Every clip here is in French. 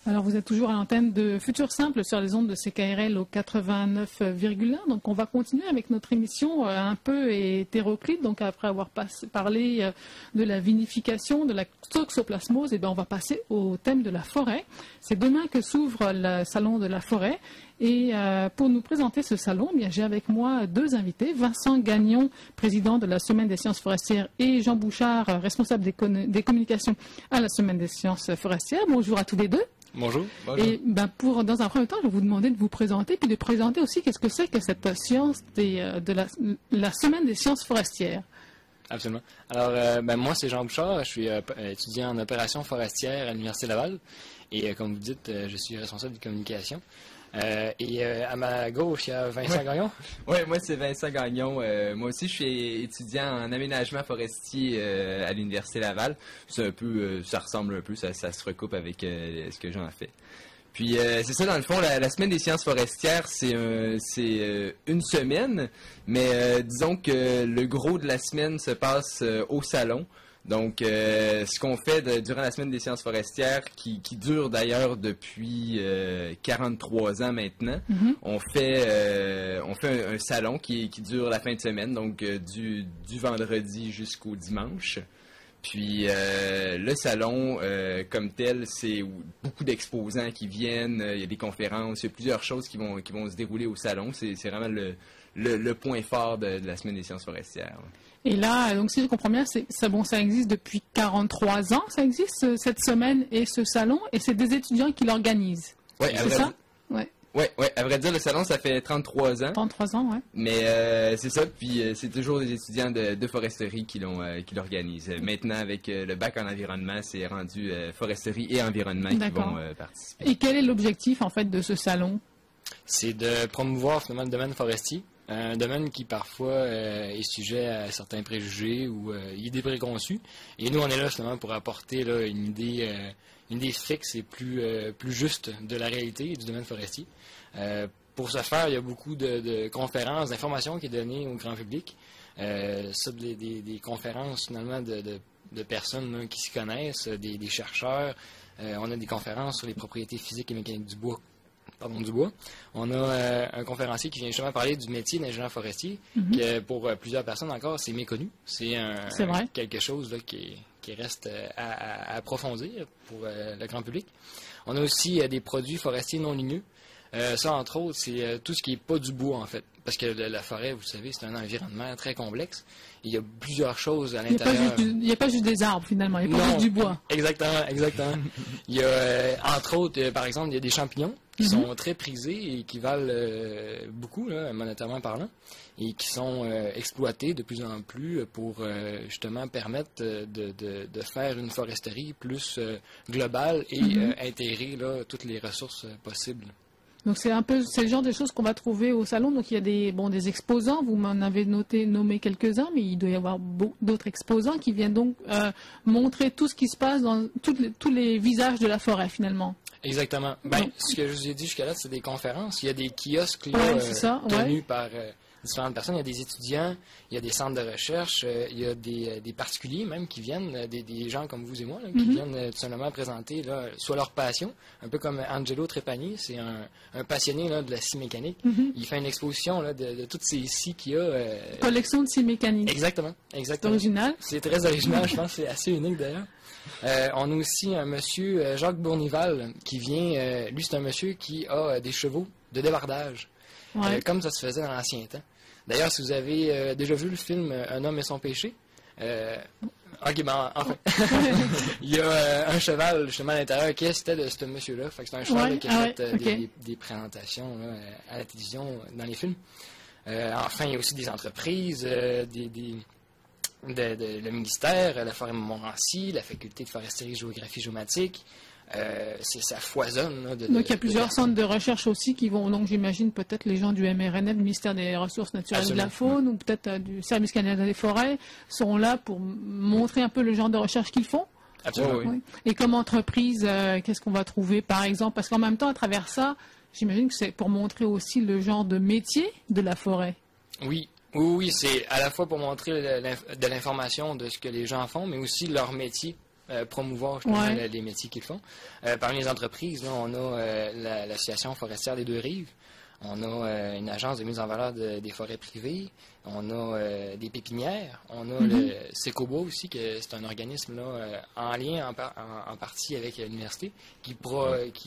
Alors, vous êtes toujours à l'antenne de Futur Simple sur les ondes de CKRL au 89,1. Donc, on va continuer avec notre émission un peu hétéroclite. Donc, après avoir parlé de la vinification, de la toxoplasmose, on va passer au thème de la forêt. C'est demain que s'ouvre le salon de la forêt. Et pour nous présenter ce salon, j'ai avec moi deux invités. Vincent Gagnon, président de la Semaine des sciences forestières, et Jean Bouchard, responsable des communications à la Semaine des sciences forestières. Bonjour à tous les deux. Bonjour. Bonjour. Et dans un premier temps, je vais vous demander de vous présenter, puis de présenter aussi qu'est-ce que c'est que cette science de la Semaine des sciences forestières. Absolument. Alors, moi, c'est Jean Bouchard. Je suis étudiant en opération forestière à l'Université Laval. Et comme vous dites, je suis responsable de communication. À ma gauche, il y a Vincent Gagnon. Oui, moi, c'est Vincent Gagnon. Moi aussi, je suis étudiant en aménagement forestier à l'Université Laval. C'est un peu, ça ressemble un peu, ça se recoupe avec ce que Jean a fait. Puis, c'est ça, dans le fond, la Semaine des sciences forestières, c'est une semaine, mais disons que le gros de la semaine se passe au salon. Donc, ce qu'on fait durant la Semaine des sciences forestières, qui dure d'ailleurs depuis 43 ans maintenant, on fait un salon qui dure la fin de semaine, donc du vendredi jusqu'au dimanche. Puis le salon, comme tel, c'est beaucoup d'exposants qui viennent, il y a des conférences, il y a plusieurs choses qui vont se dérouler au salon. C'est vraiment le point fort de la Semaine des sciences forestières. Et là, donc si je comprends bien, ça existe depuis 43 ans, ça existe cette semaine et ce salon, et c'est des étudiants qui l'organisent. Oui, c'est ça? Oui, à vrai dire, le salon, ça fait 33 ans. 33 ans, oui. Mais c'est ça, puis c'est toujours des étudiants de foresterie qui l'organisent. Maintenant, avec le bac en environnement, c'est rendu foresterie et environnement qui vont participer. Et quel est l'objectif, en fait, de ce salon? C'est de promouvoir, finalement, le domaine forestier. Un domaine qui, parfois, est sujet à certains préjugés ou idées préconçues. Et nous, on est là, finalement, pour apporter là, une idée fixe et plus juste de la réalité et du domaine forestier. Pour ce faire, il y a beaucoup de conférences, d'informations qui sont données au grand public. Des conférences, finalement, de personnes là, qui s'y connaissent, des chercheurs. On a des conférences sur les propriétés physiques et mécaniques du bois. On a un conférencier qui vient justement parler du métier d'ingénieur forestier, qui, pour plusieurs personnes encore, c'est méconnu. C'est quelque chose là, qui reste à approfondir pour le grand public. On a aussi des produits forestiers non ligneux. Ça, entre autres, c'est tout ce qui n'est pas du bois, en fait. Parce que la forêt, vous savez, c'est un environnement très complexe. Il y a plusieurs choses à l'intérieur. Il n'y a pas juste des arbres, finalement. Il n'y a pas juste du bois. Exactement. Il y a, entre autres, par exemple, il y a des champignons qui sont très prisés et qui valent beaucoup, là, monétairement parlant, et qui sont exploités de plus en plus pour justement permettre de faire une foresterie plus globale et intégrer là, toutes les ressources possibles. Donc c'est le genre de choses qu'on va trouver au salon. Donc il y a des exposants, vous m'en avez nommé quelques-uns, mais il doit y avoir d'autres exposants qui viennent donc montrer tout ce qui se passe dans tous les visages de la forêt finalement. Exactement. Ce que je vous ai dit jusqu'à là, c'est des conférences. Il y a des kiosques tenus par différentes personnes. Il y a des étudiants, il y a des centres de recherche, il y a des particuliers même qui viennent, des gens comme vous et moi, là, qui viennent tout simplement présenter là, soit leur passion, un peu comme Angelo Trepani, c'est un passionné là, de la scie mécanique. Il fait une exposition là, de toutes ces scies qu'il y a. Collection de scie mécanique. Exactement. C'est original. C'est très original, je pense que c'est assez unique d'ailleurs. On a aussi un monsieur, Jacques Bournival, qui vient, lui c'est un monsieur qui a des chevaux de débardage, comme ça se faisait dans l'ancien temps. D'ailleurs, si vous avez déjà vu le film Un homme et son péché, enfin, il y a un cheval justement à l'intérieur qui était de ce monsieur-là. Fait que c'est un cheval qui a fait des présentations là, à la télévision, dans les films. Enfin, il y a aussi des entreprises, le ministère, la forêt Montmorency, la faculté de foresterie, géographie, géomatique. Ça foisonne. Là, donc il y a plusieurs centres de recherche aussi qui vont, donc j'imagine peut-être les gens du MRNF, du ministère des Ressources naturelles et de la faune, ou peut-être du Service canadien des forêts, seront là pour montrer un peu le genre de recherche qu'ils font. Absolument. Oui. Et comme entreprise, qu'est-ce qu'on va trouver par exemple? Parce qu'en même temps, à travers ça, j'imagine que c'est pour montrer aussi le genre de métier de la forêt. Oui, c'est à la fois pour montrer de l'information de ce que les gens font, mais aussi leur métier. promouvoir justement les métiers qu'ils font. Parmi les entreprises, là, on a l'Association forestière des Deux-Rives. On a une agence de mise en valeur des forêts privées. On a des pépinières. On a le Secobois aussi, que c'est un organisme là, en lien en partie avec l'université, qui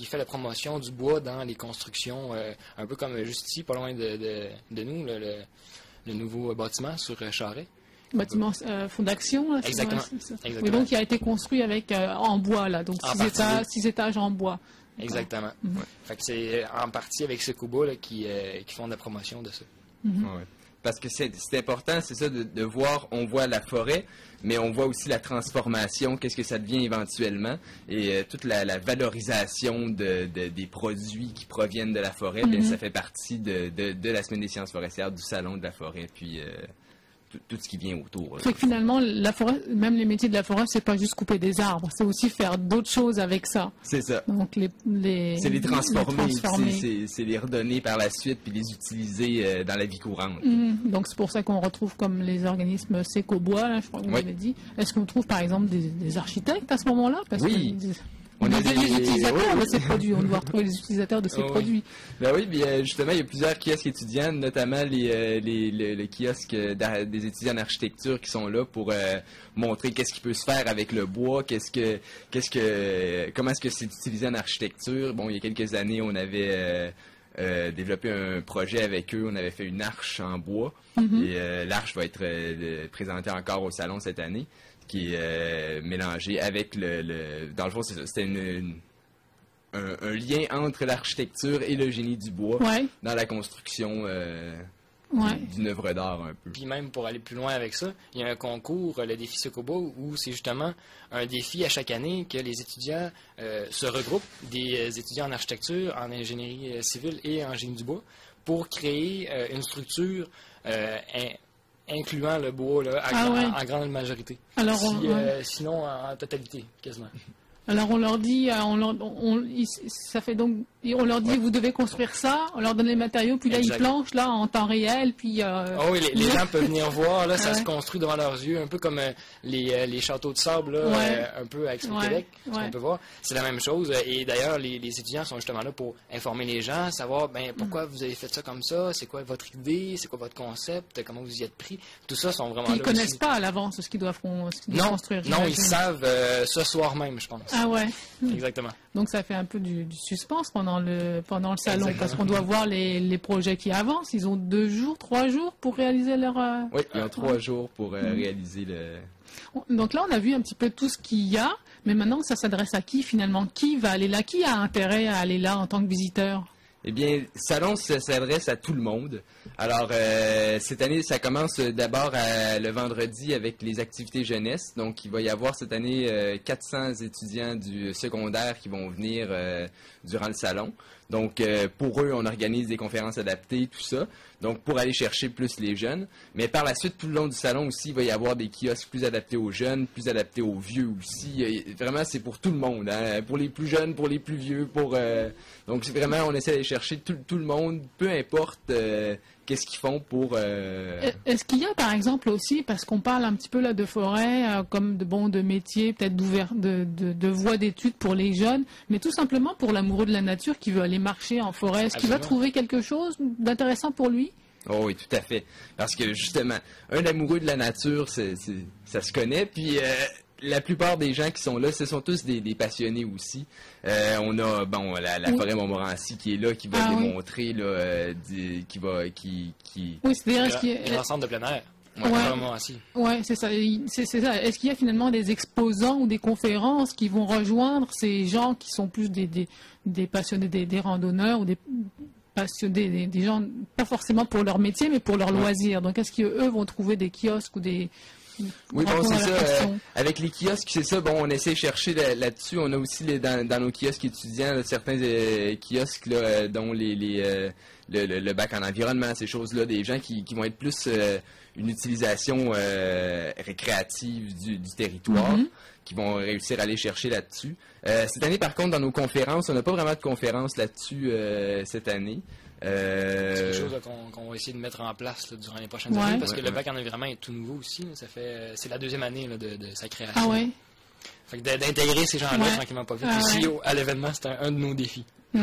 fait la promotion du bois dans les constructions, un peu comme juste ici, pas loin de nous, le nouveau bâtiment sur Charest. Bâtiment Fondaction, là, exactement. Exactement. Oui, donc, qui a été construit avec en bois, là, donc 6 étages en bois. Exactement. Ouais. Fait que c'est en partie avec Secobois qui font de la promotion de ça. Ouais. Parce que c'est important, c'est ça, de voir, on voit la forêt, mais on voit aussi la transformation, qu'est-ce que ça devient éventuellement, et toute la valorisation des produits qui proviennent de la forêt, bien, ça fait partie de la Semaine des sciences forestières, du Salon de la forêt, puis tout ce qui vient autour. Fait que finalement, la forêt, même les métiers de la forêt, c'est pas juste couper des arbres, c'est aussi faire d'autres choses avec ça. C'est ça. Donc c'est les transformer. C'est les redonner par la suite puis les utiliser dans la vie courante. Donc c'est pour ça qu'on retrouve comme les organismes Secobois, là, je crois que vous l'avez dit. Est-ce qu'on trouve par exemple des architectes à ce moment-là? Oui. On a des utilisateurs de ces produits, on doit retrouver les utilisateurs de ces produits. Ben oui, bien justement, il y a plusieurs kiosques étudiants, notamment les kiosques des étudiants en architecture qui sont là pour montrer qu'est-ce qui peut se faire avec le bois, comment est-ce que c'est utilisé en architecture. Bon, il y a quelques années, on avait développé un projet avec eux, on avait fait une arche en bois, et l'arche va être présentée encore au salon cette année, qui est mélangé avec dans le fond, c'était un lien entre l'architecture et le génie du bois dans la construction d'une œuvre d'art un peu. Puis même pour aller plus loin avec ça, il y a un concours, le défi Secobois, où c'est justement un défi à chaque année que les étudiants se regroupent, des étudiants en architecture, en ingénierie civile et en génie du bois, pour créer une structure incluant le bois là, en grande majorité. Alors, sinon en totalité, quasiment. Alors on leur dit, ça fait donc, on leur dit vous devez construire ça, on leur donne les matériaux, puis là ils planchent là en temps réel, puis. Oui, les gens peuvent venir voir là, ça se construit devant leurs yeux, un peu comme les châteaux de sable là, un peu à Expo-Québec, ce qu'on peut voir. C'est la même chose. Et d'ailleurs les étudiants sont justement là pour informer les gens, savoir pourquoi vous avez fait ça comme ça, c'est quoi votre idée, c'est quoi votre concept, comment vous y êtes pris. Tout ça sont vraiment. Ils connaissent pas à l'avance ce qu'ils doivent construire. Non, ils savent ce soir même, je pense. Ah ouais. Exactement. Donc ça fait un peu du suspense pendant le salon, parce qu'on doit voir les projets qui avancent. Ils ont 2 jours, 3 jours pour réaliser leur... Oui, ils ont 3 jours pour réaliser le... Donc là, on a vu un petit peu tout ce qu'il y a, mais maintenant, ça s'adresse à qui finalement? Qui va aller là? Qui a intérêt à aller là en tant que visiteur? Eh bien, le salon s'adresse à tout le monde. Alors, cette année, ça commence d'abord le vendredi avec les activités jeunesse. Donc, il va y avoir cette année 400 étudiants du secondaire qui vont venir durant le salon. Donc, pour eux, on organise des conférences adaptées, tout ça. Donc, pour aller chercher plus les jeunes. Mais par la suite, tout le long du salon aussi, il va y avoir des kiosques plus adaptés aux jeunes, plus adaptés aux vieux aussi. Vraiment, c'est pour tout le monde. Hein? Pour les plus jeunes, pour les plus vieux. Donc, c'est vraiment, on essaie d'aller chercher tout le monde, peu importe qu'est-ce qu'ils font pour... Est-ce qu'il y a, par exemple, aussi, parce qu'on parle un petit peu là de forêt, comme de métiers, peut-être de voies d'études pour les jeunes, mais tout simplement pour l'amoureux de la nature qui veut aller marcher en forêt, est-ce qu'il va trouver quelque chose d'intéressant pour lui? Oh oui, tout à fait. Parce que, justement, un amoureux de la nature, ça se connaît, puis... la plupart des gens qui sont là, ce sont tous des passionnés aussi. On a la forêt Montmorency qui est là, qui va démontrer là, Oui, c'est-à-dire l'ensemble de plein air. Oui, c'est ça. Est-ce qu'il y a finalement des exposants ou des conférences qui vont rejoindre ces gens qui sont plus des passionnés, des randonneurs ou des passionnés, des gens, pas forcément pour leur métier, mais pour leur loisir. Donc, est-ce qu'eux vont trouver des kiosques ou des... Oui, bon, c'est ça. Avec les kiosques, c'est ça. Bon, on essaie de chercher là-dessus. On a aussi dans nos kiosques étudiants là, certains kiosques là, dont le bac en environnement, ces choses-là, des gens qui vont être plus une utilisation récréative du territoire, qui vont réussir à aller chercher là-dessus. Cette année, par contre, dans nos conférences, on n'a pas vraiment de conférences là-dessus cette année. C'est quelque chose qu'on va essayer de mettre en place là, durant les prochaines années, parce que le bac en environnement est tout nouveau aussi. C'est la 2e année là, de sa création. Ah ouais. Fait que d'intégrer ces gens-là Ouais. tranquillement pas vite. Ah, Ici, ouais. à l'événement, c'est un de nos défis. Ouais.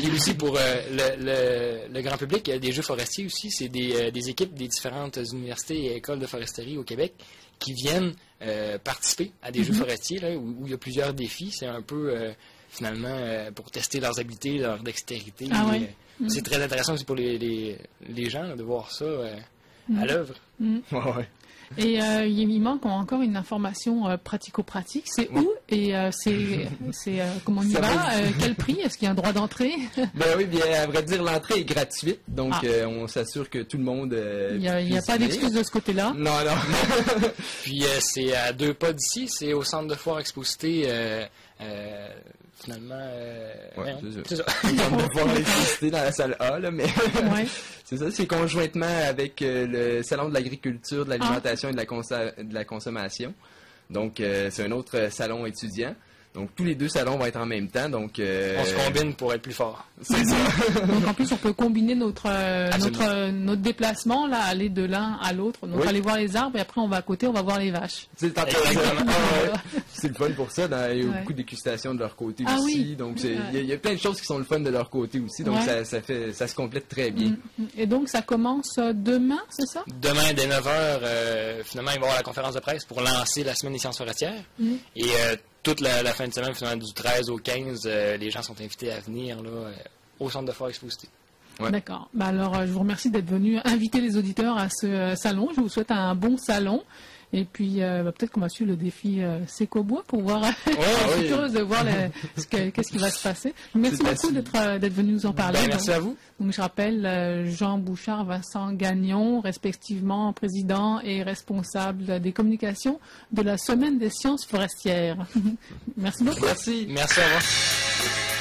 Et aussi pour le grand public, il y a des jeux forestiers aussi. C'est des équipes des différentes universités et écoles de foresterie au Québec qui viennent participer à des jeux forestiers là, où il y a plusieurs défis. C'est un peu, finalement, pour tester leurs habiletés, leur dextérité. Ah ouais. C'est très intéressant aussi pour les gens là, de voir ça à l'œuvre. Ouais. Et il manque encore une information pratico-pratique. C'est où et c'est comment on y Ça va? va- Quel prix? Est-ce qu'il y a un droit d'entrée? Ben oui, bien, à vrai dire, l'entrée est gratuite, donc Ah. on s'assure que tout le monde Il n'y a puisse pas venir. d'excuse de ce côté-là. Non, non. Puis c'est à 2 pas d'ici, c'est au centre de foire Exposité. Finalement, Ouais, voyons, c'est ça. c'est ça. On va pouvoir exister dans la salle A, là, mais Ouais. c'est ça, c'est conjointement avec le Salon de l'agriculture, de l'alimentation et de la consommation. Donc, c'est un autre salon étudiant. Donc, tous les deux salons vont être en même temps. Donc, On se combine pour être plus fort. c'est ça. Donc en plus, on peut combiner notre déplacement, là, aller de l'un à l'autre. Donc Oui. aller voir les arbres et après on va à côté, on va voir les vaches. C'est le Exactement. C'est le fun pour ça. Il y a Ouais. beaucoup de dégustation de leur côté Ah aussi. oui. Donc, Ouais. il y a plein de choses qui sont le fun de leur côté aussi. Donc, Ouais. ça se complète très bien. Et donc ça commence demain, c'est ça? Demain, dès 9h, finalement, il va y avoir la conférence de presse pour lancer la semaine des sciences forestières. Et toute la fin de semaine, finalement, du 13 au 15, les gens sont invités à venir là, au centre de foire Exposité. Ouais. D'accord. Bah alors, je vous remercie d'être venu inviter les auditeurs à ce salon. Je vous souhaite un bon salon. Et puis, peut-être qu'on va suivre le défi Sécobois pour voir. Je suis oui. curieuse de voir qu'est-ce qui va se passer. Merci C'est beaucoup facile. d'être venu nous en parler. Ben, merci à vous. Donc, je rappelle Jean Bouchard, Vincent Gagnon, respectivement président et responsable des communications de la Semaine des sciences forestières. Merci beaucoup. Merci. Merci à vous.